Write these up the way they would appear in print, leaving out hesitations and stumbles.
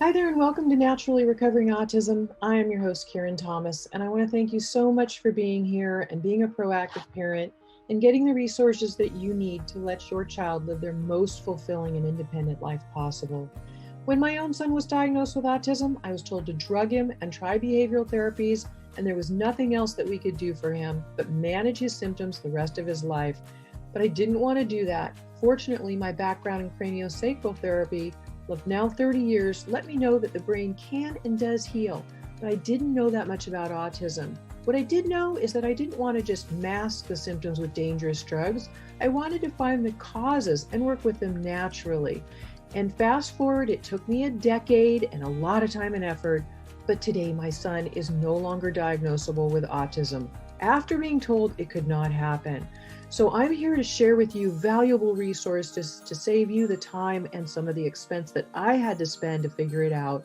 Hi there, and welcome to Naturally Recovering Autism. I am your host, Karen Thomas, and I want to thank you so much for being here and being a proactive parent and getting the resources that you need to let your child live their most fulfilling and independent life possible. When my own son was diagnosed with autism, I was told to drug him and try behavioral therapies, and there was nothing else that we could do for him but manage his symptoms the rest of his life. But I didn't want to do that. Fortunately, my background in craniosacral therapy of now 30 years let me know that the brain can and does heal, but I didn't know that much about autism. What I did know is that I didn't want to just mask the symptoms with dangerous drugs. I wanted to find the causes and work with them naturally. And fast forward, it took me a decade and a lot of time and effort, but today my son is no longer diagnosable with autism after being told it could not happen. So I'm here to share with you valuable resources to save you the time and some of the expense that I had to spend to figure it out,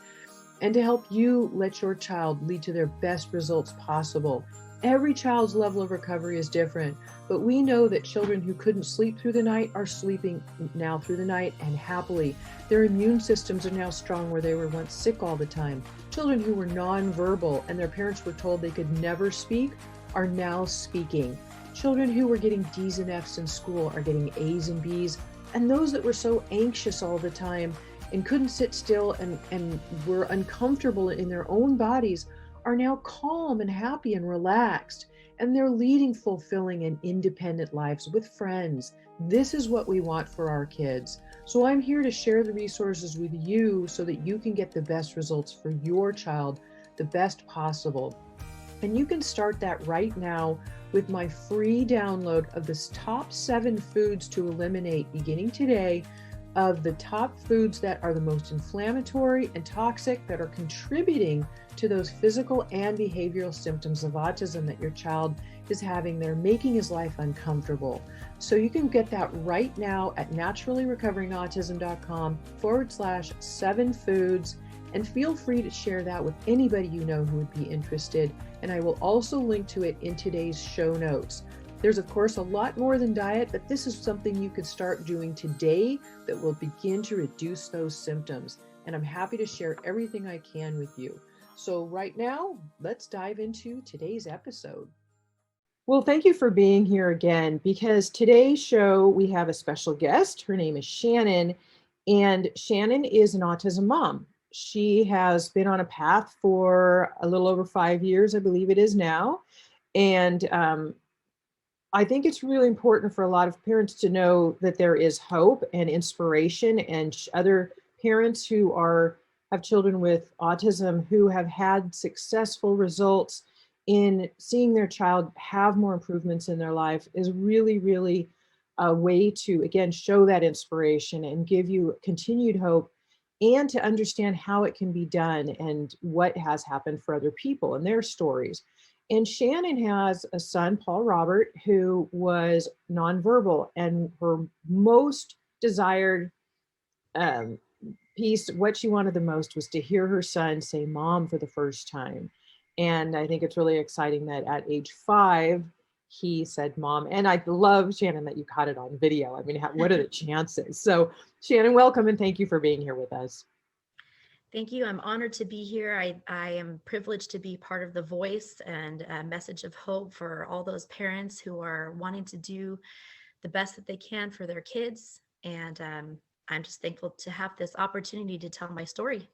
and to help you let your child lead to their best results possible. Every child's level of recovery is different, but we know that children who couldn't sleep through the night are sleeping now through the night and happily. Their immune systems are now strong where they were once sick all the time. Children who were nonverbal and their parents were told they could never speak are now speaking. Children who were getting D's and F's in school are getting A's and B's. And those that were so anxious all the time and couldn't sit still and were uncomfortable in their own bodies are now calm and happy and relaxed. And they're leading fulfilling and independent lives with friends. This is what we want for our kids. So I'm here to share the resources with you so that you can get the best results for your child, the best possible. And you can start that right now with my free download of the top 7 foods to eliminate beginning today, of the top foods that are the most inflammatory and toxic that are contributing to those physical and behavioral symptoms of autism that your child is having that are making his life uncomfortable. So you can get that right now at naturallyrecoveringautism.com/7 foods. And feel free to share that with anybody you know who would be interested. And I will also link to it in today's show notes. There's, of course, a lot more than diet, but this is something you could start doing today that will begin to reduce those symptoms. And I'm happy to share everything I can with you. So right now, let's dive into today's episode. Well, thank you for being here again, because today's show, we have a special guest. Her name is Shannon, and Shannon is an autism mom. She has been on a path for a little over 5 years, I believe it is now. And I think it's really important for a lot of parents to know that there is hope and inspiration, and other parents who have children with autism who have had successful results in seeing their child have more improvements in their life is really, really a way to, again, show that inspiration and give you continued hope, and to understand how it can be done and what has happened for other people and their stories. And Shannon has a son, Paul Robert, who was nonverbal, and her most desired um, piece, what she wanted the most, was to hear her son say mom for the first time. And I think it's really exciting that at age 5, he said mom. And I love, Shannon, that you caught it on video. I mean, what are the chances? So Shannon, welcome, and thank you for being here with us. Thank you. I'm honored to be here. I am privileged to be part of the voice and a message of hope for all those parents who are wanting to do the best that they can for their kids. And I'm just thankful to have this opportunity to tell my story.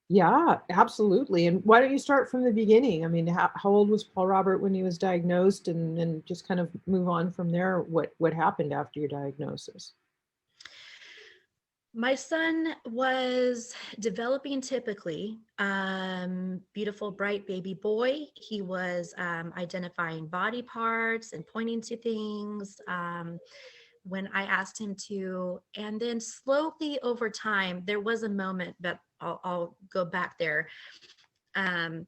Yeah, absolutely. And why don't you start from the beginning? I mean, how old was Paul Robert when he was diagnosed, and just kind of move on from there. What happened after your diagnosis? My son was developing typically, beautiful, bright baby boy. He was identifying body parts and pointing to things when I asked him to. And then slowly over time, there was a moment, but I'll go back there. Um,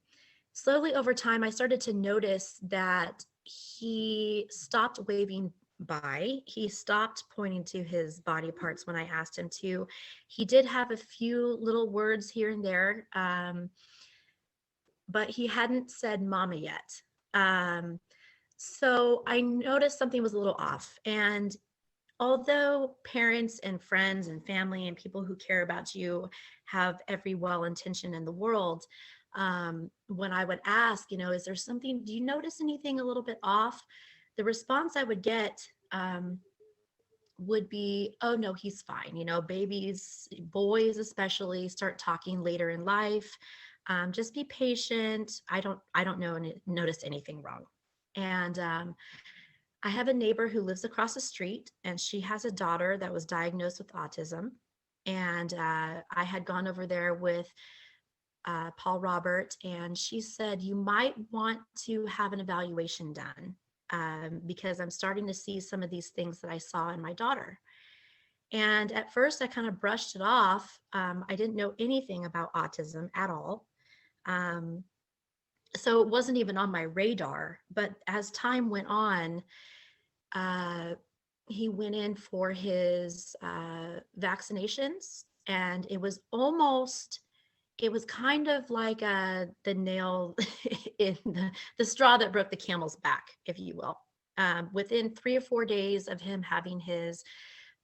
Slowly over time, I started to notice that he stopped waving by. He stopped pointing to his body parts when I asked him to. He did have a few little words here and there, but he hadn't said mama yet. So I noticed something was a little off. And although parents and friends and family and people who care about you have every well intention in the world, when I would ask, is there something, do you notice anything a little bit off? The response I would get would be, oh no, he's fine. Babies, boys especially, start talking later in life. Just be patient. I don't notice anything wrong. And I have a neighbor who lives across the street, and she has a daughter that was diagnosed with autism. And I had gone over there with Paul Robert, and she said, you might want to have an evaluation done, because I'm starting to see some of these things that I saw in my daughter. And at first, I kind of brushed it off. I didn't know anything about autism at all. Um, so it wasn't even on my radar. But as time went on, uh, he went in for his vaccinations, and it was kind of like the nail in the straw that broke the camel's back, if you will. Within 3 or 4 days of him having his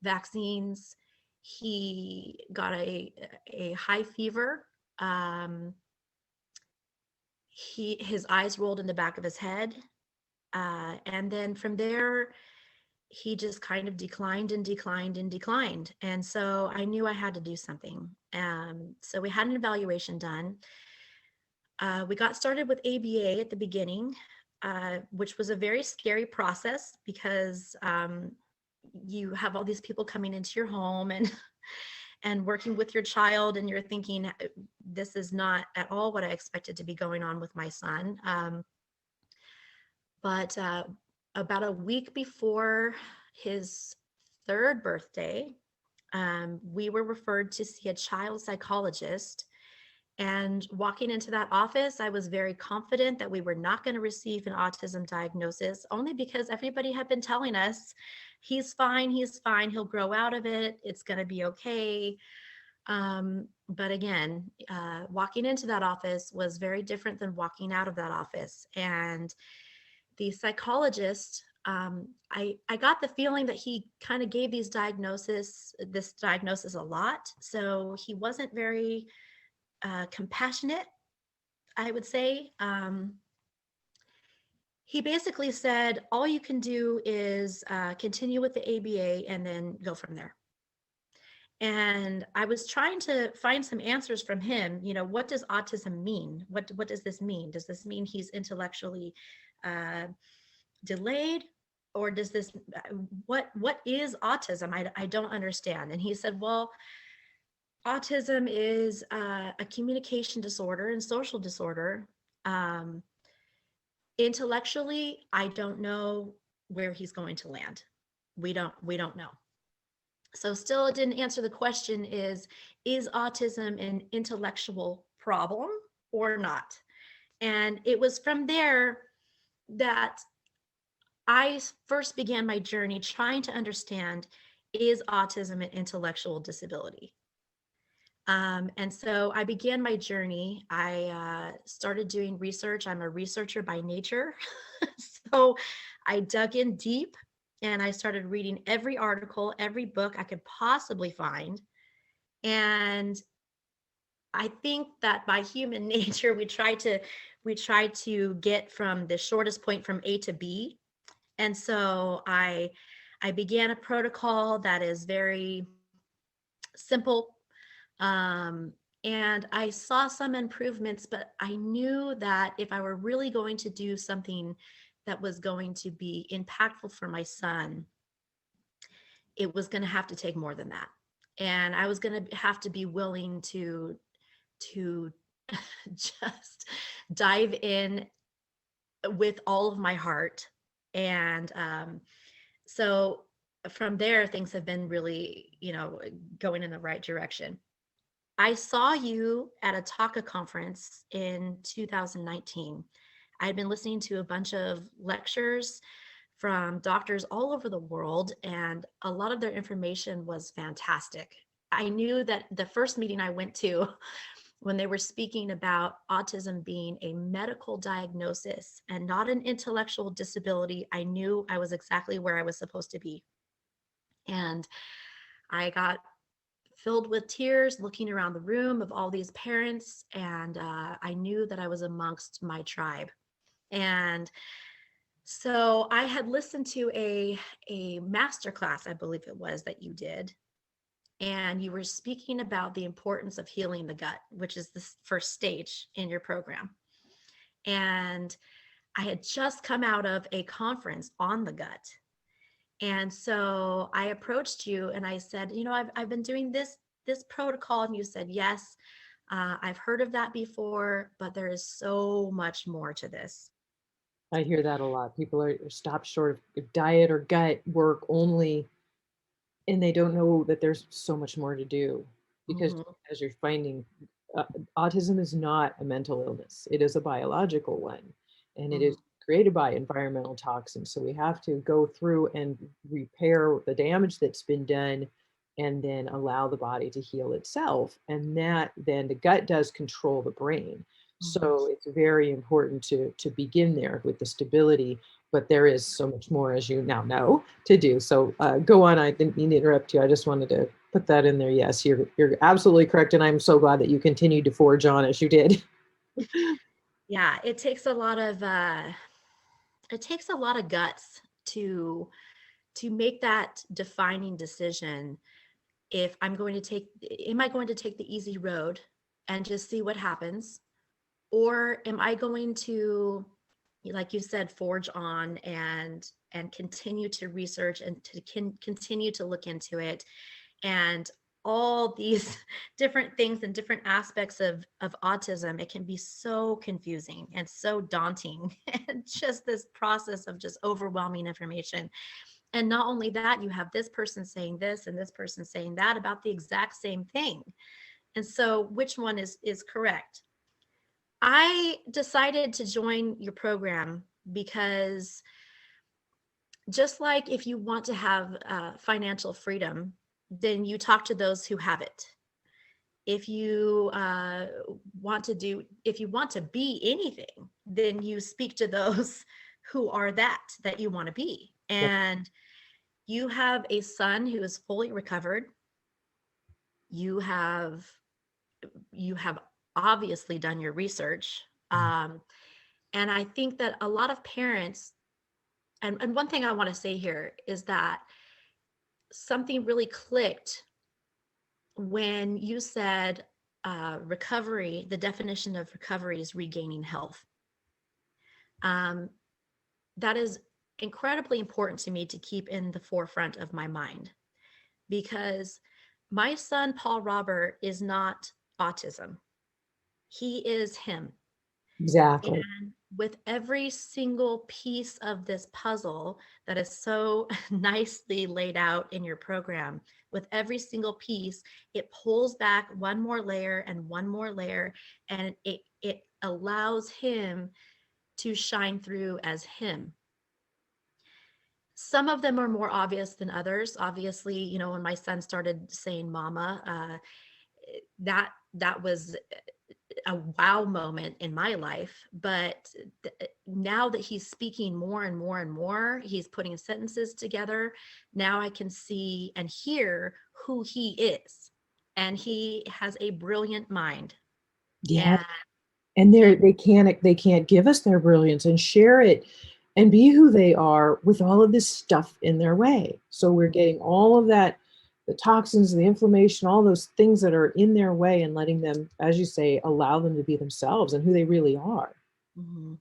vaccines, he got a high fever. His eyes rolled in the back of his head. And then from there, he just kind of declined and declined and declined. And so I knew I had to do something. So we had an evaluation done. We got started with ABA at the beginning, which was a very scary process because you have all these people coming into your home and working with your child, and you're thinking, this is not at all what I expected to be going on with my son. But about a week before his third birthday, we were referred to see a child psychologist. And walking into that office, I was very confident that we were not going to receive an autism diagnosis, only because everybody had been telling us, he's fine, he'll grow out of it, it's going to be okay. But again, walking into that office was very different than walking out of that office. And the psychologist, I got the feeling that he kind of gave this diagnosis a lot. So he wasn't very compassionate, I would say. He basically said, all you can do is continue with the ABA and then go from there. And I was trying to find some answers from him. What does autism mean? What does this mean? Does this mean he's intellectually delayed? Or does this, what is autism? I don't understand. And he said, well, autism is a communication disorder and social disorder. Intellectually, I don't know where he's going to land. We don't know. So still, it didn't answer the question, is autism an intellectual problem or not? And it was from there that I first began my journey trying to understand, is autism an intellectual disability? And so I began my journey. I started doing research. I'm a researcher by nature. So I dug in deep and I started reading every article, every book I could possibly find. And I think that by human nature, we try to get from the shortest point from A to B. And so I began a protocol that is very simple. And I saw some improvements, but I knew that if I were really going to do something that was going to be impactful for my son, it was going to have to take more than that. And I was going to have to be willing to just dive in with all of my heart. And so from there, things have been really, going in the right direction. I saw you at a TACA conference in 2019. I had been listening to a bunch of lectures from doctors all over the world, and a lot of their information was fantastic. I knew that the first meeting I went to, when they were speaking about autism being a medical diagnosis and not an intellectual disability, I knew I was exactly where I was supposed to be. And I got filled with tears looking around the room of all these parents. And I knew that I was amongst my tribe. And so I had listened to a master class, I believe it was, that you did. And you were speaking about the importance of healing the gut, which is the first stage in your program. And I had just come out of a conference on the gut. And so I approached you and I said, I've been doing this protocol. And you said, yes, I've heard of that before, but there is so much more to this. I hear that a lot. People are stopped short of diet or gut work only, and they don't know that there's so much more to do. Because Mhm, as you're finding, uh, autism is not a mental illness. It is a biological one, and it is mhm, created by environmental toxins. So we have to go through and repair the damage that's been done and then allow the body to heal itself. And that then the gut does control the brain. mhm. So it's very important to begin there with the stability, but there is so much more, as you now know, to do. So go on. I didn't mean to interrupt you. I just wanted to put that in there. Yes, you're absolutely correct, and I'm so glad that you continued to forge on as you did. Yeah, it takes a lot of guts to make that defining decision. If I'm going to take Am I going to take the easy road and just see what happens? Or am I going to, like you said, forge on and continue to research and to continue to look into it, and all these different things and different aspects of autism? It can be so confusing and so daunting and just this process of just overwhelming information. And not only that, you have this person saying this and this person saying that about the exact same thing. And so which one is correct? I decided to join your program because, just like if you want to have financial freedom, then you talk to those who have it. If you if you want to be anything, then you speak to those who are that you want to be. And you have a son who is fully recovered. You have you have obviously done your research. And I think that a lot of parents, and one thing I want to say here is that something really clicked when you said recovery. The definition of recovery is regaining health. Um, that is incredibly important to me to keep in the forefront of my mind, because my son, Paul Robert, is not autism. He is him. Exactly. And with every single piece of this puzzle that is so nicely laid out in your program, with every single piece, it pulls back one more layer and one more layer, and it allows him to shine through as him. Some of them are more obvious than others. Obviously, when my son started saying mama, that was a wow moment in my life. But now that he's speaking more and more and more, he's putting sentences together. Now I can see and hear who he is. And he has a brilliant mind. Yeah. And, And and they can't give us their brilliance and share it and be who they are with all of this stuff in their way. So we're getting all of that, the toxins, the inflammation, all those things that are in their way, and letting them, as you say, allow them to be themselves and who they really are. Mhm.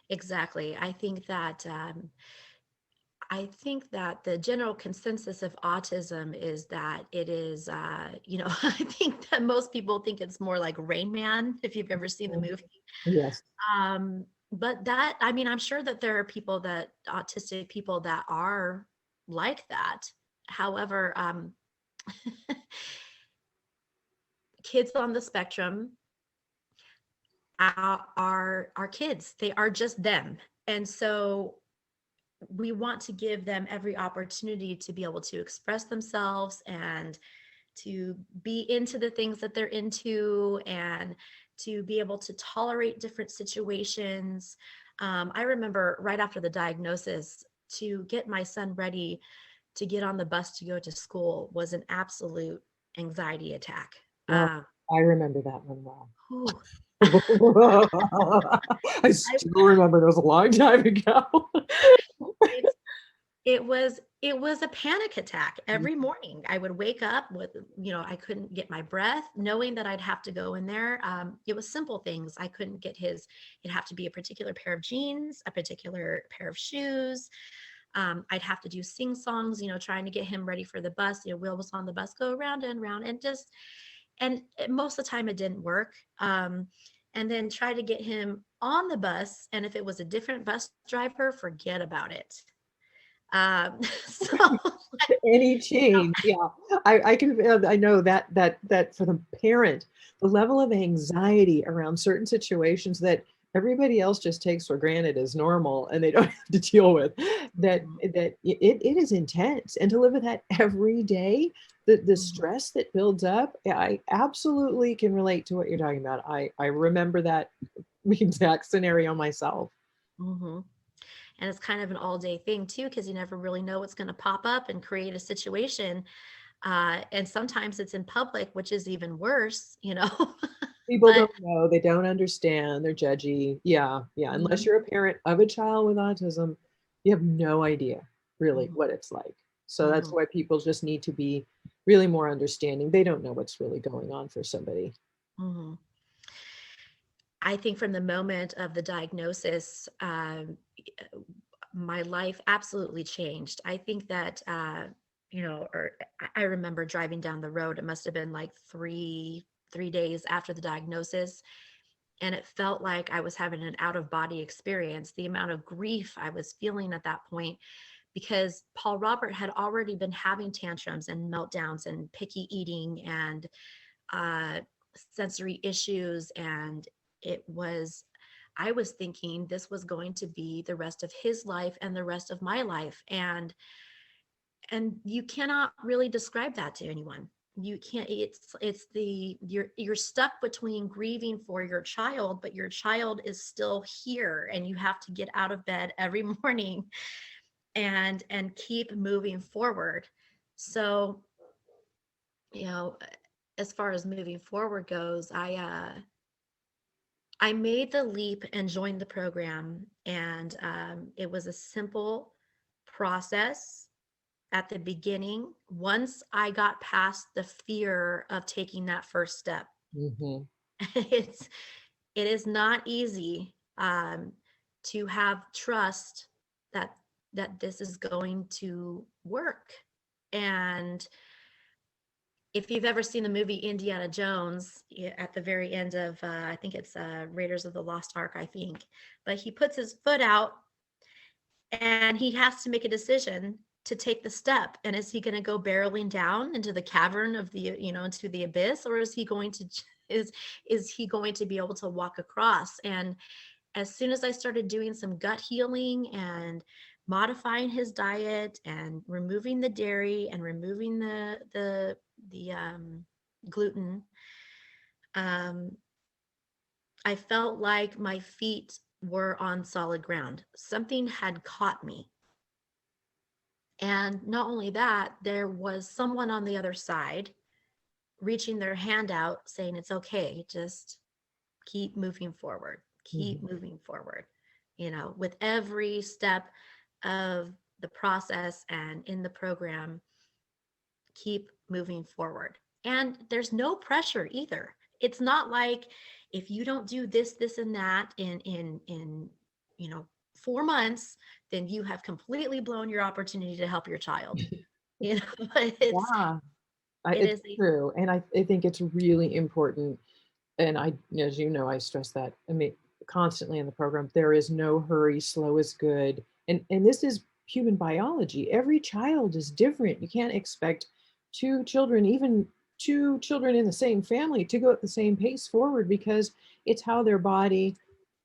Exactly. I think that the general consensus of autism is that it is, I think that most people think it's more like Rain Man, if you've ever seen the Mhm. movie. Yes. But I'm sure that there are autistic people that are like that. However, kids on the spectrum are kids. They are just them. And so we want to give them every opportunity to be able to express themselves and to be into the things that they're into, and to be able to tolerate different situations. I remember right after the diagnosis, to get my son ready to get on the bus to go to school was an absolute anxiety attack. Oh, Um, I remember that one well. whew. I I, still remember it was a long time ago. it's it was a panic attack every morning. I would wake up with, I couldn't get my breath, knowing that I'd have to go in there. It was simple things. I couldn't get it'd have to be a particular pair of jeans, a particular pair of shoes. I'd have to do sing songs, trying to get him ready for the bus. Will was on the bus, go round and round, and most of the time it didn't work. And then try to get him on the bus. And if it was a different bus driver, forget about it. So, Any change, yeah. I can, I know that for the parent, the level of anxiety around certain situations that everybody else just takes for granted as normal and they don't have to deal with, it is intense. And to live with that every day, the stress that builds up, I absolutely can relate to what you're talking about. I remember that exact scenario myself. mm-hmm. And it's kind of an all day thing too, because you never really know what's going to pop up and create a situation. And sometimes it's in public, which is even worse. People But don't know, they don't understand, they're judgy. Yeah, yeah. Unless mhm, you're a parent of a child with autism, you have no idea really mhm, what it's like. So that's mhm, why people just need to be really more understanding. They don't know what's really going on for somebody. mhm. I think from the moment of the diagnosis, my life absolutely changed. I think that, or I remember driving down the road. It must have been like three days after the diagnosis, and it felt like I was having an out of body experience. The amount of grief I was feeling at that point, because Paul Robert had already been having tantrums and meltdowns and picky eating and uh, sensory issues, and it was I was thinking this was going to be the rest of his life and the rest of my life. And you cannot really describe that to anyone. You can't. It's the you're stuck between grieving for your child, but your child is still here, and you have to get out of bed every morning and keep moving forward. So, you know, as far as moving forward goes, I made the leap and joined the program, and it was a simple process at the beginning. Once I got past the fear of taking that first step, Hmm. it's it is not easy to have trust that this is going to work. And if you've ever seen the movie Indiana Jones, at the very end of, I think it's Raiders of the Lost Ark, I think, but he puts his foot out and he has to make a decision to take the step. And is he going to go barreling down into the cavern of into the abyss, or is he going to be able to walk across? And as soon as I started doing some gut healing and modifying his diet and removing the dairy and removing the gluten, um, I felt like my feet were on solid ground. Something had caught me. And not only that, there was someone on the other side reaching their hand out saying, it's okay, just keep moving forward, keep Hmm. moving forward, with every step of the process and in the program, keep moving forward. And there's no pressure either. It's not like if you don't do this and that in 4 months, then you have completely blown your opportunity to help your child. You know, Yeah, it it's is a true. And I think it's really important. And as you know, I stress that, I mean, constantly in the program, there is no hurry, slow is good. And this is human biology. Every child is different. You can't expect two children, even two children in the same family, to go at the same pace forward, because it's how their body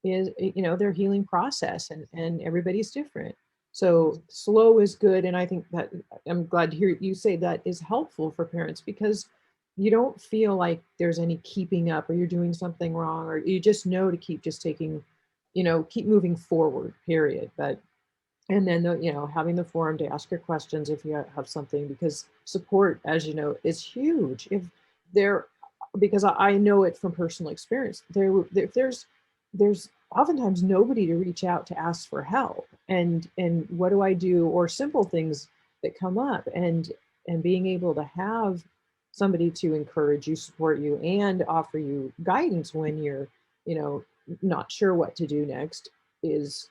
is, their healing process, and everybody's different. So slow is good. And I think that I'm glad to hear you say that is helpful for parents, because you don't feel like there's any keeping up or you're doing something wrong, or you just know to keep just taking, keep moving forward, period. But And then, having the forum to ask your questions if you have something, because support, as you know, is huge. If there, because I know it from personal experience, if there's oftentimes nobody to reach out to ask for help, and what do I do, or simple things that come up, and being able to have somebody to encourage you, support you, and offer you guidance when you're, you know, not sure what to do next is,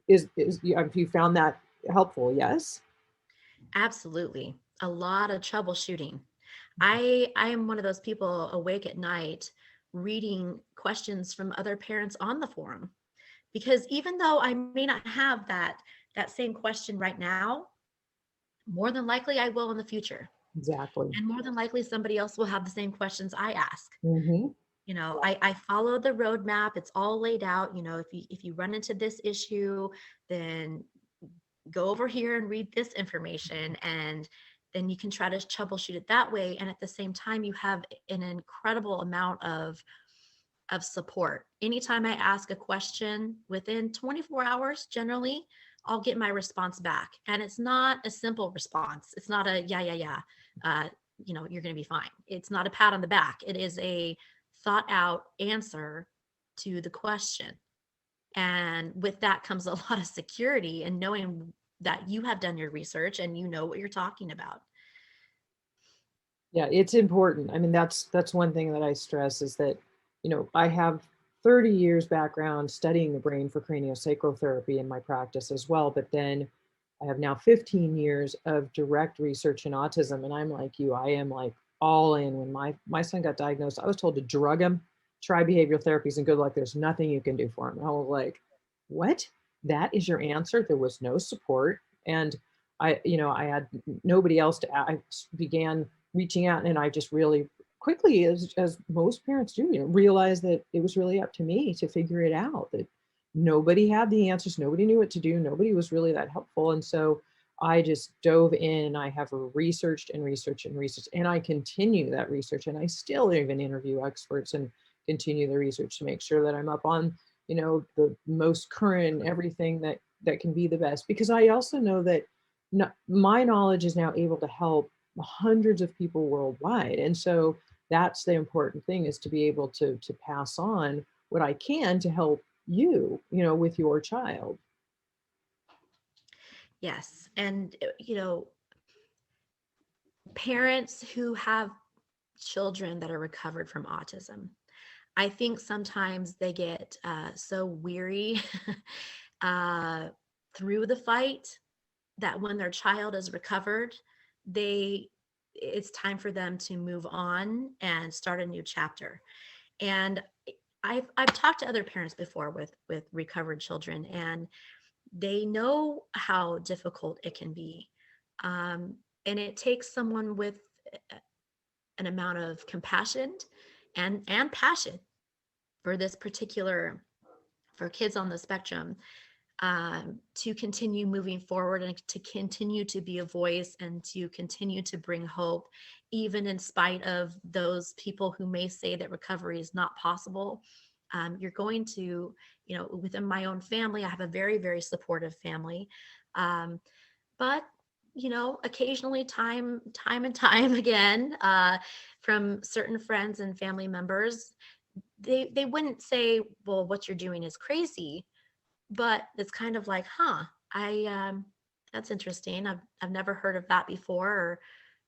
have you found that helpful? Yes. Absolutely. A lot of troubleshooting. I am one of those people awake at night reading questions from other parents on the forum, because even though I may not have that same question right now, more than likely I will in the future. Exactly. And more than likely somebody else will have the same questions I ask. Hmm. I follow the roadmap. It's all laid out. If you run into this issue, then go over here and read this information, and then you can try to troubleshoot it that way. And at the same time, you have an incredible amount of support. Anytime I ask a question, within 24 hours generally, I'll get my response back, and it's not a simple response. It's not a yeah, uh, you're going to be fine. It's not a pat on the back. It is a thought out answer to the question. And with that comes a lot of security and knowing that you have done your research and you know what you're talking about. Yeah, it's important. I mean, that's one thing that I stress is that, I have 30 years background studying the brain for craniosacral therapy in my practice as well, but then I have now 15 years of direct research in autism, and I'm like you, I am like all in. When my son got diagnosed, I was told to drug him, try behavioral therapies, and good luck. There's nothing you can do for him. And I was like, what? That is your answer? There was no support, and I had nobody else to. I began reaching out, and I just really quickly, as most parents do, realized that it was really up to me to figure it out. That nobody had the answers, nobody knew what to do, nobody was really that helpful, and so I just dove in. I have researched and researched and researched, and I continue that research, and I still even interview experts and continue the research to make sure that I'm up on, the most current everything that can be the best, because I also know that my knowledge is now able to help hundreds of people worldwide. And so that's the important thing, is to be able to pass on what I can to help you, with your child. Yes. And, parents who have children that are recovered from autism, I think sometimes they get so weary uh, through the fight that when their child is recovered, they it's time for them to move on and start a new chapter. And I've talked to other parents before with recovered children, and they know how difficult it can be. And it takes someone with an amount of compassion and passion for this particular for kids on the spectrum, to continue moving forward and to continue to be a voice and to continue to bring hope, even in spite of those people who may say that recovery is not possible. You're going to, within my own family, I have a very, very supportive family. Um, but occasionally, time and time again, from certain friends and family members, they wouldn't say, well, what you're doing is crazy, but it's kind of like, huh, I that's interesting. I've never heard of that before. Or,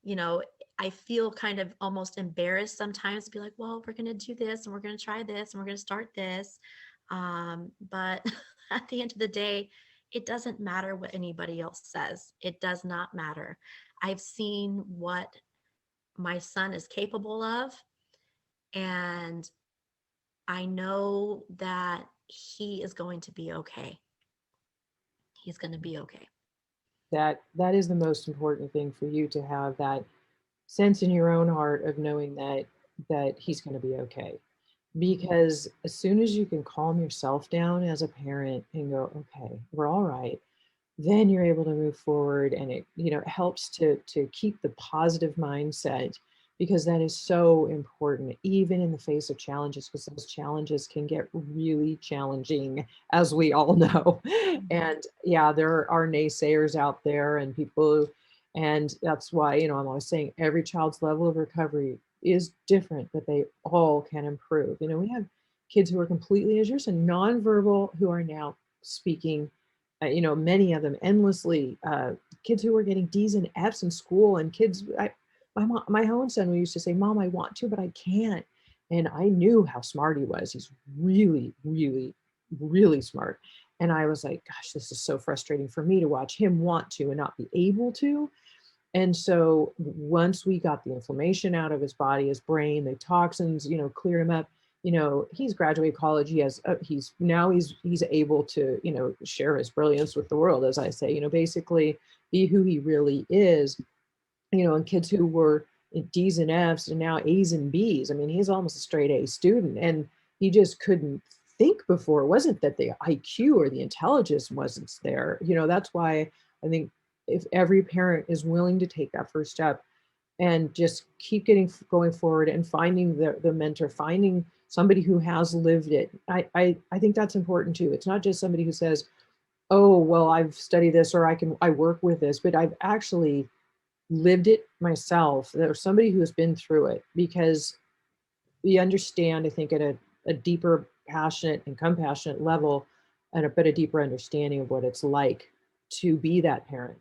you know, I feel kind of almost embarrassed sometimes to be like, well, we're gonna do this and we're gonna try this and we're gonna start this. But at the end of the day, it doesn't matter what anybody else says. It does not matter. I've seen what my son is capable of, and I know that he is going to be okay. He's going to be okay. That is the most important thing, for you to have that sense in your own heart of knowing that he's going to be okay. Because as soon as you can calm yourself down as a parent and go, okay, we're all right, then you're able to move forward, and it helps to keep the positive mindset, because that is so important, even in the face of challenges, because those challenges can get really challenging, as we all know. Mhm. And yeah, there are naysayers out there and people, and that's why, I'm always saying every child's level of recovery is different, but they all can improve. We have kids who are completely, as you're saying, nonverbal, who are now speaking, many of them endlessly, kids who are getting D's and F's in school, and kids, my own son, we used to say, Mom, I want to, but I can't. And I knew how smart he was. He's really, really, really smart. And I was like, gosh, this is so frustrating for me to watch him want to and not be able to. And so once we got the inflammation out of his body, his brain, the toxins, cleared him up, he's graduated college. He's able to, share his brilliance with the world, as I say, basically be who he really is, and kids who were D's and F's and now A's and B's. I mean, he's almost a straight A student, and he just couldn't think before. It wasn't that the IQ or the intelligence wasn't there. That's why I think if every parent is willing to take that first step and just keep going forward and finding the mentor, finding somebody who has lived it. I think that's important too. It's not just somebody who says, oh, well, I've studied this or I work with this, but I've actually lived it myself. There's somebody who has been through it, because we understand, I think, at a deeper, passionate and compassionate level, and but a deeper understanding of what it's like to be that parent.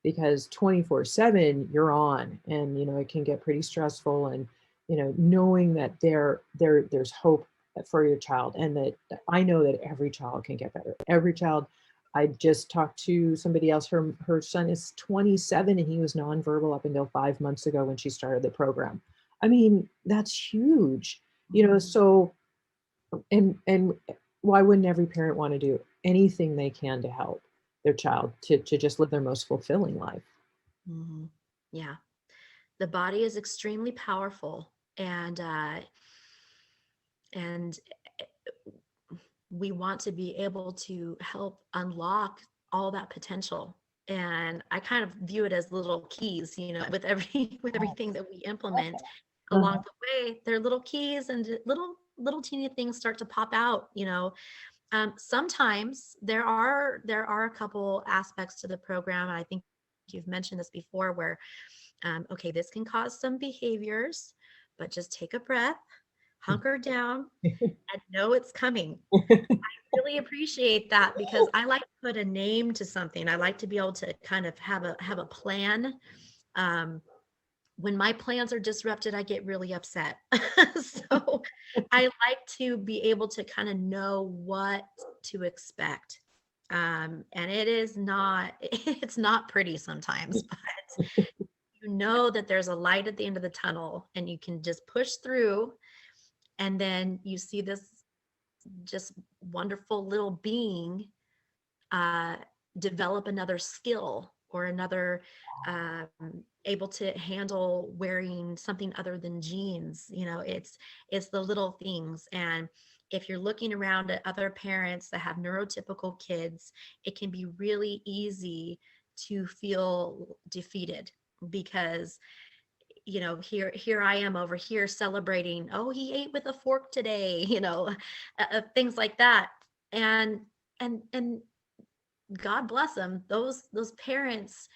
Because 24/7 you're on, and it can get pretty stressful, and knowing that there's hope for your child, and that I know that every child can get better. Every child. I just talked to somebody else. Her son is 27 and he was nonverbal up until 5 months ago when she started the program. I mean, that's huge, Mhm. so, and why wouldn't every parent want to do anything they can to help their child to just live their most fulfilling life? Mhm. Yeah. The body is extremely powerful, and we want to be able to help unlock all that potential. And I kind of view it as little keys, with with everything that we implement Uh-huh. along the way. They're little keys, and little teeny things start to pop out. Sometimes there are a couple aspects to the program. I think you've mentioned this before, where okay, this can cause some behaviors, but just take a breath, hunker down, and know it's coming. Really appreciate that, because I like to put a name to something. I like to be able to kind of have a plan. Um, when my plans are disrupted, I get really upset. So I like to be able to kind of know what to expect. And it is not, it's not pretty sometimes, but you know that there's a light at the end of the tunnel and you can just push through. And then you see this just wonderful little being uh, develop another skill, or another um, able to handle wearing something other than jeans. It's the little things. And if you're looking around at other parents that have neurotypical kids, it can be really easy to feel defeated, because here I am over here celebrating, oh, he ate with a fork today, things like that. And God bless them, those parents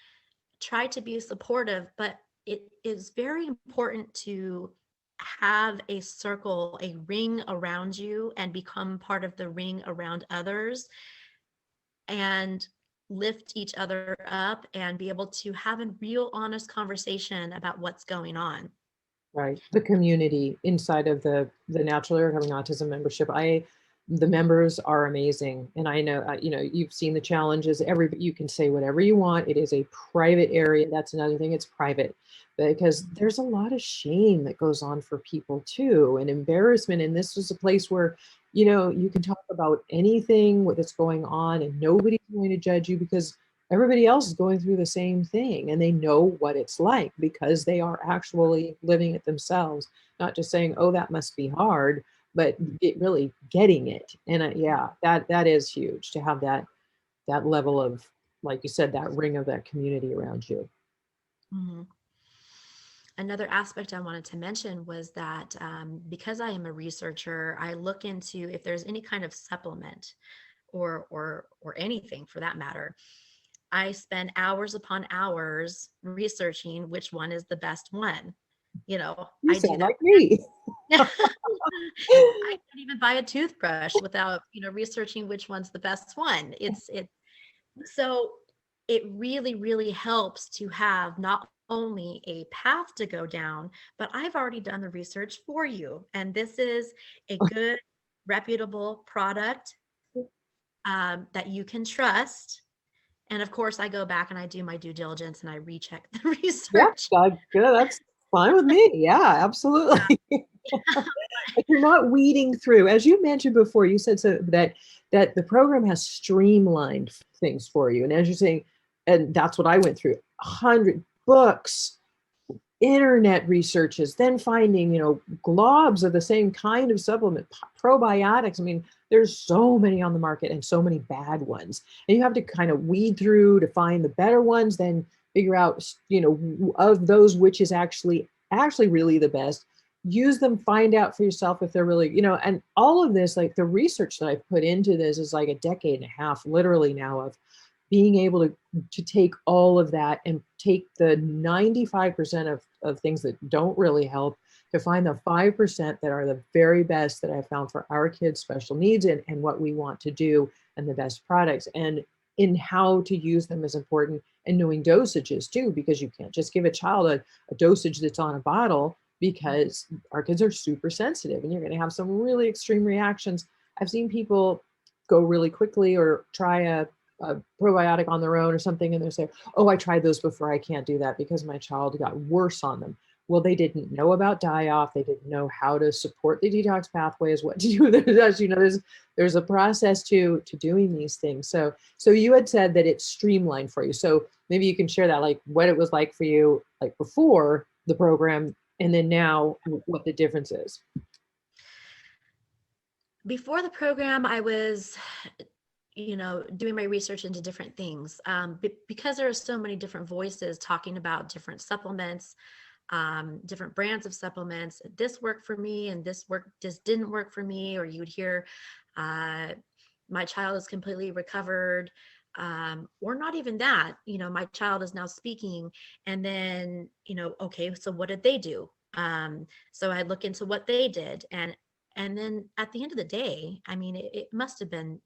try to be supportive, but it is very important to have a circle, a ring around you, and become part of the ring around others, and lift each other up, and be able to have a real honest conversation about what's going on. Right. The community inside of the Naturally Recovering Autism membership. The members are amazing, and I know, you've seen the challenges. You can say whatever you want. It is a private area. That's another thing. It's private, because there's a lot of shame that goes on for people too, and embarrassment. And this is a place where, you can talk about anything that's going on, and nobody's going to judge you, because everybody else is going through the same thing, and they know what it's like because they are actually living it themselves, not just saying, oh, that must be hard, but really getting it. And yeah, that is huge to have that level of, like you said, that ring of that community around you. Mhm. another aspect I wanted to mention was that because I am a researcher, I look into if there's any kind of supplement or anything for that matter. I spend hours upon hours researching which one is the best one. You know, You I do sound that. like me. I can't even buy a toothbrush without, researching which one's the best one. So it really, really helps to have not only a path to go down, but I've already done the research for you. And this is a good, reputable product that you can trust. And of course, I go back and I do my due diligence and I recheck the Yeah, research. that's fine with me. Yeah, absolutely. But you're not weeding through, as you mentioned before. You said so that the program has streamlined things for you, and as you're saying, and that's what I went through: 100 books, internet researches, then finding, globs of the same kind of supplement, probiotics. I mean, there's so many on the market and so many bad ones, and you have to kind of weed through to find the better ones, then figure out, of those which is actually really the best. Use them, find out for yourself if they're really, and all of this, like the research that I've put into this is like a decade and a half, literally now, of being able to take all of that and take the 95% of things that don't really help, to find the 5% that are the very best that I found for our kids' special needs, and what we want to do, and the best products. And in how to use them is important, and knowing dosages too, because you can't just give a child a dosage that's on a bottle, because our kids are super sensitive and you're going to have some really extreme reactions. I've seen people go really quickly or try a probiotic on their own or something, and they say, oh, I tried those before, I can't do that because my child got worse on them. Well, they didn't know about die-off. They didn't know how to support the detox pathways, what to do. There's a process to doing these things. So you had said that it's streamlined for you. So maybe you can share that, like what it was like for you, like before the program, and then now what the difference is. Before the program, I was doing my research into different things because there are so many different voices talking about different supplements, different brands of supplements. This worked for me and this didn't work for me. Or you would hear my child is completely recovered, or not even that, my child is now speaking. And then, okay, so what did they do? So I look into what they did. And then at the end of the day, I mean, it must have been,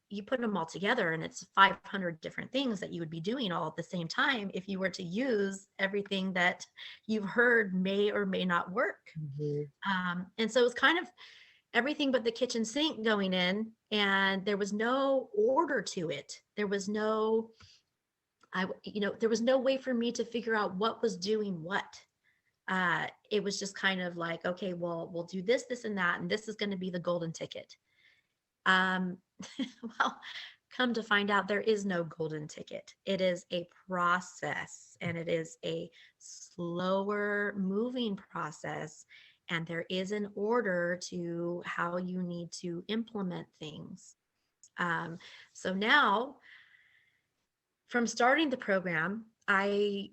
you put them all together and it's 500 different things that you would be doing all at the same time if you were to use everything that you've heard may or may not work. And so it was kind of everything but the kitchen sink going in, and there was no order to it. There was no way for me to figure out what was doing what. It was just kind of like, okay, well, we'll do this, this, and that, and this is going to be the golden ticket. Well, come to find out, there is no golden ticket. It is a process, and it is a slower moving process. And there is an order to how you need to implement things. So now, from starting the program, I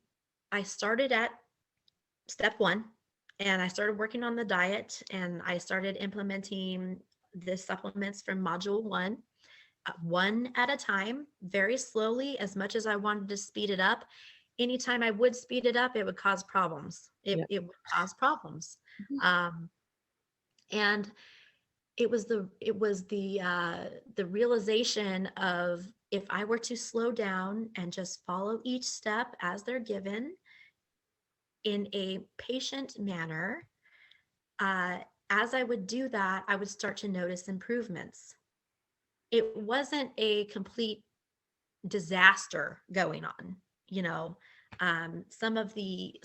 started at step 1, and I started working on the diet, and I started implementing the supplements from module 1, one at a time, very slowly, as much as I wanted to speed it up. Anytime I would speed it up, it would cause problems. It would cause problems. And it was the realization of, if I were to slow down and just follow each step as they're given in a patient manner, as I would do that, I would start to notice improvements. It wasn't a complete disaster going on, some of like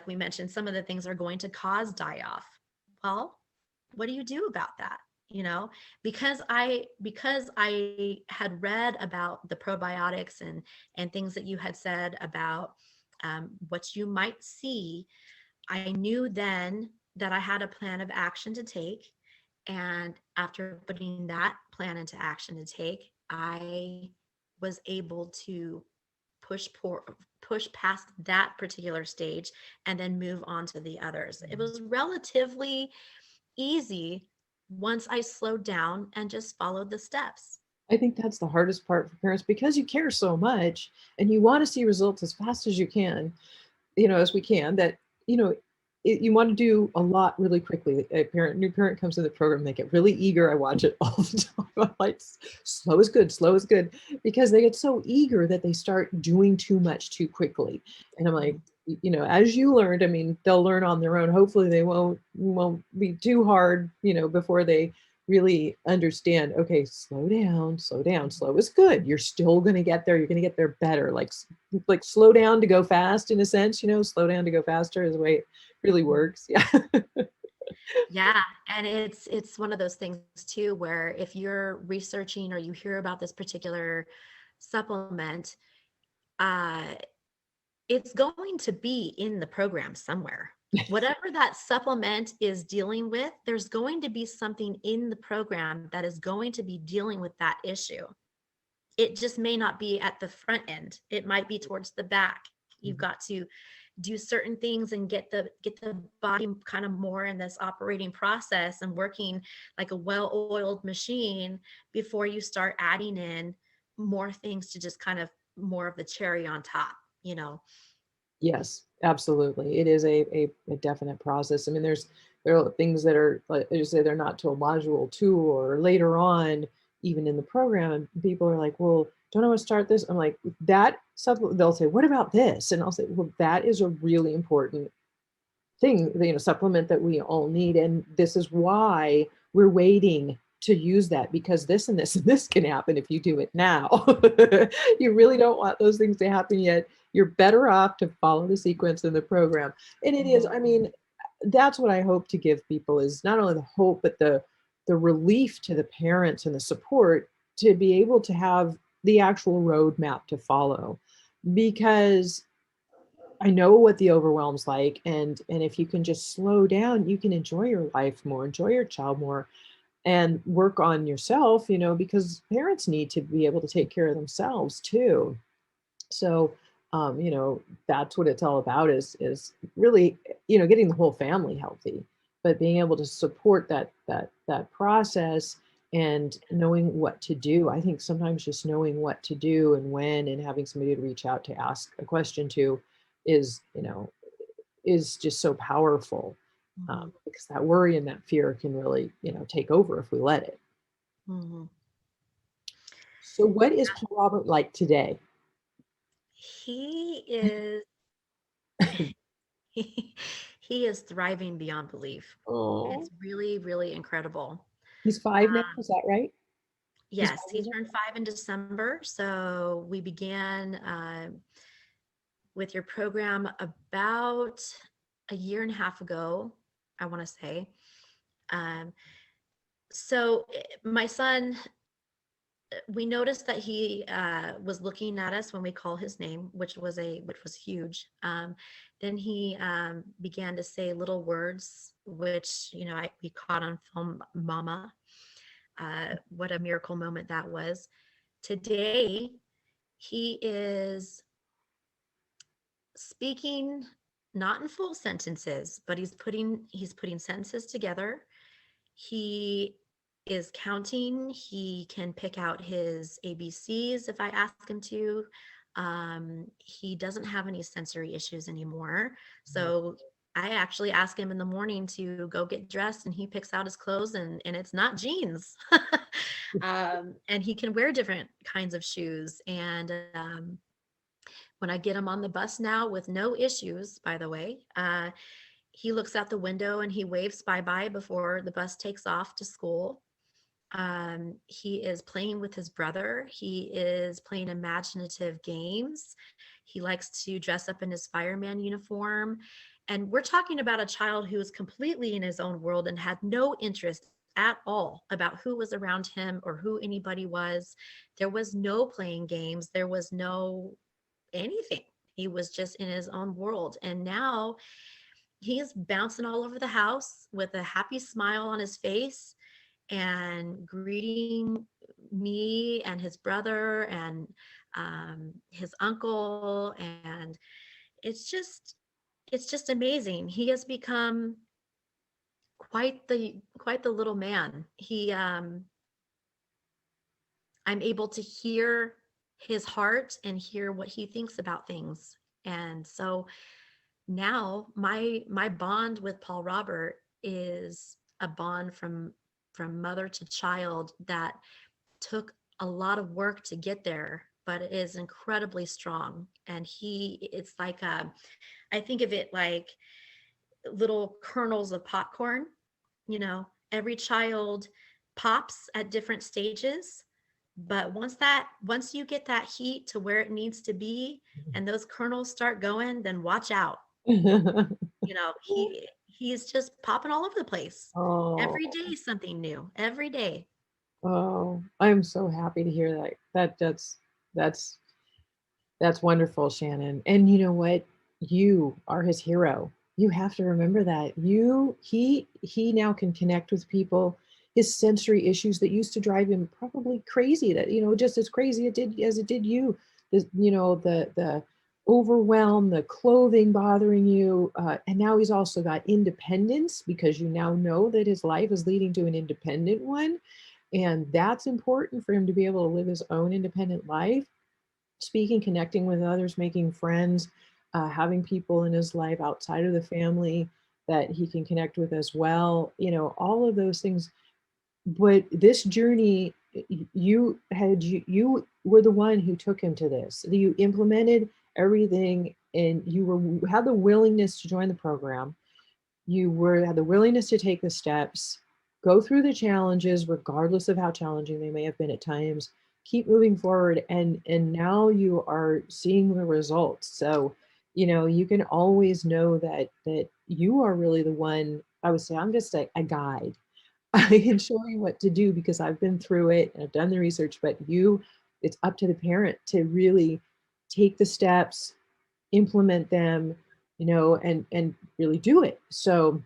we mentioned, some of the things are going to cause die-off. Well, what do you do about that? Because I had read about the probiotics and things that you had said about what you might see, I knew then that I had a plan of action to take. And after putting that plan into action to take, I was able to push push past that particular stage and then move on to the others. It was relatively easy once I slowed down and just followed the steps. I think that's the hardest part for parents because you care so much and you want to see results as fast as you can, as we can, that, you want to do a lot really quickly. New parent comes to the program, they get really eager. I watch it all the time. I'm like, slow is good, slow is good, because they get so eager that they start doing too much too quickly. And I'm like, as you learned, I mean, they'll learn on their own. Hopefully they won't be too hard, before they really understand, okay, slow down, slow down. Slow is good. You're still going to get there. You're going to get there better. Like slow down to go fast, in a sense, slow down to go faster is the way it really works. Yeah. Yeah, and it's one of those things too where if you're researching or you hear about this particular supplement, uh it's going to be in the program somewhere. Whatever that supplement is dealing with, there's going to be something in the program that is going to be dealing with that issue. It just may not be at the front end. It might be towards the back. You've got to do certain things and get the body kind of more in this operating process and working like a well-oiled machine before you start adding in more things to just kind of more of the cherry on top, you know. Yes, absolutely. It is a definite process. I mean, there are things that are, like you say, they're not till module 2 or later on, even in the program, and people are like, well, don't I want to start this? I'm like, that supplement, they'll say, what about this? And I'll say, well, that is a really important thing, supplement that we all need. And this is why we're waiting to use that, because this and this and this can happen if you do it now. You really don't want those things to happen yet. You're better off to follow the sequence in the program. And it is, I mean, that's what I hope to give people, is not only the hope, but the relief to the parents and the support to be able to have the actual roadmap to follow. Because I know what the overwhelm's like, and if you can just slow down, you can enjoy your life more, enjoy your child more, and work on yourself, because parents need to be able to take care of themselves too. So, that's what it's all about, is really, getting the whole family healthy, but being able to support that process and knowing what to do. I think sometimes just knowing what to do and when, and having somebody to reach out to ask a question to is, is just so powerful. Because that worry and that fear can really, take over if we let it. Mm-hmm. So what is Paul Robert like today? He is he is thriving beyond belief. Oh, It's really, really incredible. he's 5 now, is that right? He's 5 Yes, he now? turned 5 in December. So we began with your program about a year and a half ago, I want to say. Um, so my son, we noticed that he was looking at us when we call his name, which was huge. Then he began to say little words, which we caught on film, "Mama." What a miracle moment that was. Today, he is speaking not in full sentences, but he's putting sentences together. He is counting. He can pick out his ABCs if I ask him to. He doesn't have any sensory issues anymore. So I actually ask him in the morning to go get dressed, and he picks out his clothes, and it's not jeans. And he can wear different kinds of shoes. And when I get him on the bus now with no issues, by the way, he looks out the window and he waves bye-bye before the bus takes off to school. He is playing with his brother. He is playing imaginative games. He likes to dress up in his fireman uniform. And we're talking about a child who is completely in his own world and had no interest at all about who was around him or who anybody was. There was no playing games. There was no anything. He was just in his own world. And now he is bouncing all over the house with a happy smile on his face and greeting me and his brother. And his uncle, and it's just it's just amazing. He has become quite the little man. I'm able to hear his heart and hear what he thinks about things. And so now my bond with Paul Robert is a bond from mother to child that took a lot of work to get there, but it is incredibly strong. And it's like I think of it like little kernels of popcorn. Every child pops at different stages, but once you get that heat to where it needs to be and those kernels start going, then watch out. He's just popping all over the place. Oh, Every day something new. Every day. oh, I'm so happy to hear that. That's that's wonderful, Shannon. And you know what? You are his hero. You have to remember that. He now can connect with people. His sensory issues that used to drive him probably crazy, that just as crazy it did you. The overwhelm, the clothing bothering you, and now he's also got independence because you now know that his life is leading to an independent one, and that's important for him to be able to live his own independent life. Speaking, connecting with others, making friends, having people in his life outside of the family that he can connect with as well. All of those things. But this journey, you were the one who took him to this. You implemented everything, and had the willingness to join the program. Had the willingness to take the steps, go through the challenges, regardless of how challenging they may have been at times, keep moving forward, and now you are seeing the results. So, you can always know that you are really the one. I would say I'm just a guide. I can show you what to do because I've been through it and I've done the research, but it's up to the parent to really take the steps, implement them, and really do it. So,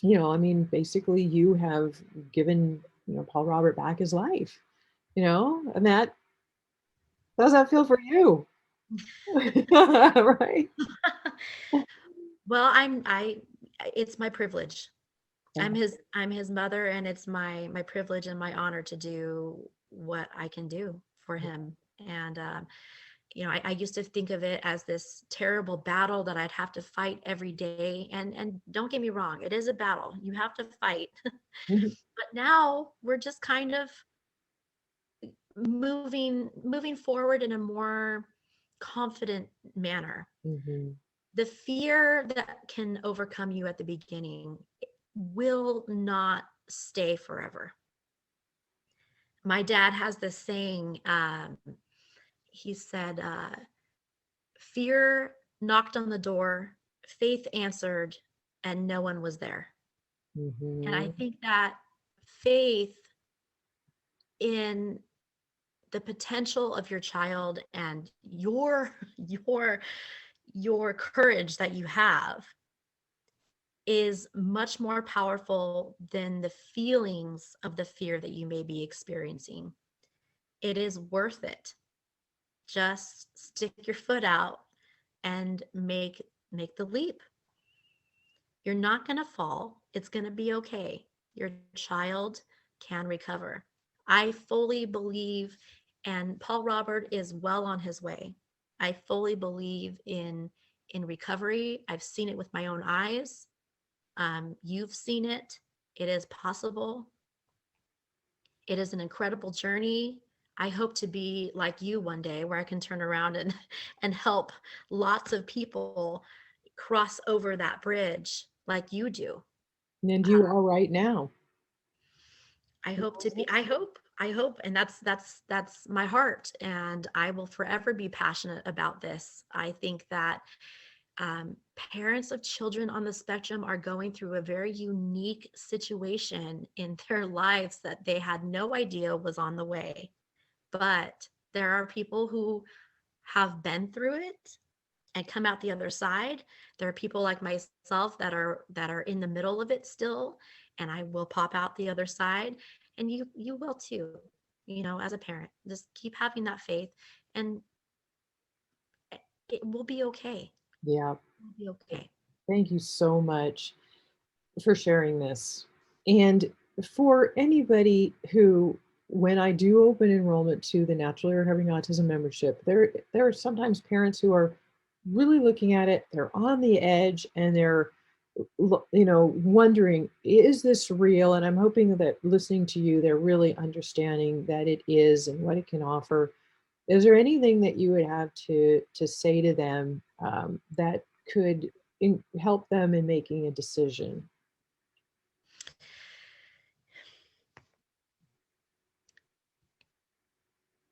I mean, basically you have given, Paul Robert back his life, and that, how does that feel for you? Right? Well, it's my privilege. I'm his mother, and it's my privilege and my honor to do what I can do for him. And I used to think of it as this terrible battle that I'd have to fight every day. And don't get me wrong, it is a battle. You have to fight. Mhm. But now we're just kind of moving forward in a more confident manner. Mhm. The fear that can overcome you at the beginning will not stay forever. My dad has this saying. He said, fear knocked on the door, faith answered, and no one was there. And I Mhm. think that faith in the potential of your child and your courage that you have is much more powerful than the feelings of the fear that you may be experiencing. It is worth it. Just stick your foot out and make the leap. You're not going to fall. It's going to be okay. Your child can recover. I fully believe, and Paul Robert is well on his way. I fully believe in recovery. I've seen it with my own eyes. You've seen it. It is possible. It is an incredible journey. I hope to be like you one day, where I can turn around and help lots of people cross over that bridge like you do. And Uh, you are right now. I hope to be. I hope, and that's my heart, and I will forever be passionate about this. I think that parents of children on the spectrum are going through a very unique situation in their lives that they had no idea was on the way. But there are people who have been through it and come out the other side. There are people like myself that are in the middle of it still, and I will pop out the other side, and you will too. As a parent, just keep having that faith, and it will be okay. Yeah. It will be okay. Thank you so much for sharing this. And for anybody who, when I do open enrollment to the Naturally Recovering Autism membership, there are sometimes parents who are really looking at it, they're on the edge, and they're wondering, is this real? And I'm hoping that listening to you, they're really understanding that it is and what it can offer. Is there anything that you would have to say to them that could help them in making a decision?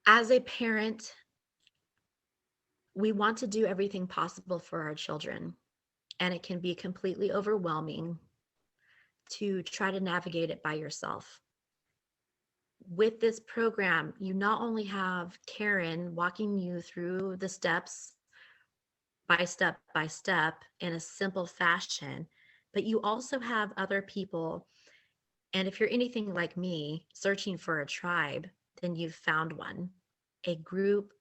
As a parent, we want to do everything possible for our children, and it can be completely overwhelming to try to navigate it by yourself. With this program, you not only have Karen walking you through the steps by step in a simple fashion, but you also have other people. And if you're anything like me, searching for a tribe, then you've found one, a group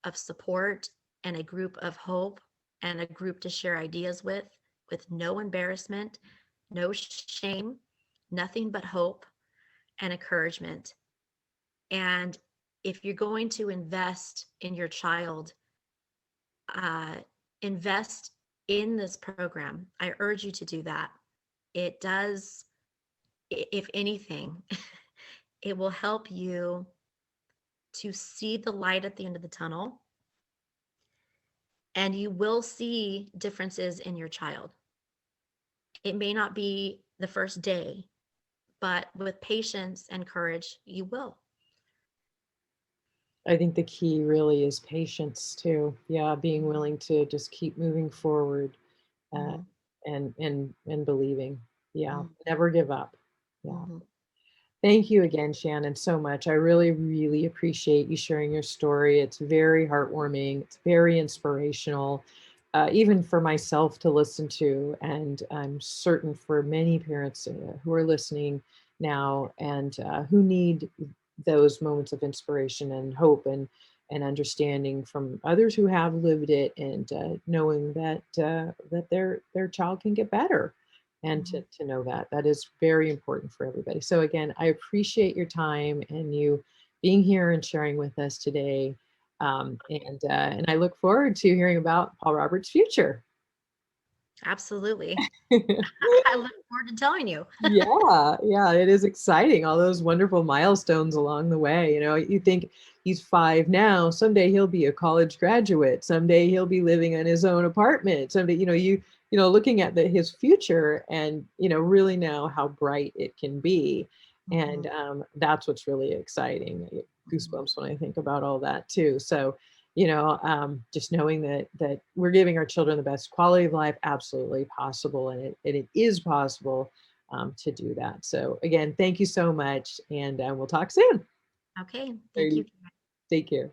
of support and a group of hope and a group to share ideas with no embarrassment, no shame, nothing but hope and encouragement. And if you're going to invest in your child, uh, invest in this program. I urge you to do that. It does, if anything, it will help you to see the light at the end of the tunnel, and you will see differences in your child. It may not be the first day, but with patience and courage, you will. I think the key really is patience too. Yeah, being willing to just keep moving forward, uh, Mhm, and believing. Yeah, mhm, never give up. Yeah. mhm. Thank you again, Shannon, so much. I really, really appreciate you sharing your story. It's very heartwarming. It's very inspirational, even for myself to listen to. And I'm certain for many parents who are listening now and who need those moments of inspiration and hope and understanding from others who have lived it, and knowing that their child can get better, and Mhm. to know that that is very important for everybody. So again, I appreciate your time and you being here and sharing with us today. And I look forward to hearing about Paul Robert's future. Absolutely. I look forward to telling you. Yeah, yeah, it is exciting. All those wonderful milestones along the way. You think he's 5 now, someday he'll be a college graduate, someday he'll be living in his own apartment, someday, looking at his future and, really now how bright it can be. And Mhm, that's what's really exciting. I get mhm, goosebumps when I think about all that too. So, just knowing that we're giving our children the best quality of life, absolutely possible, and it is possible to do that. So again, thank you so much, and we'll talk soon. Okay, thank you. Alrighty, take care.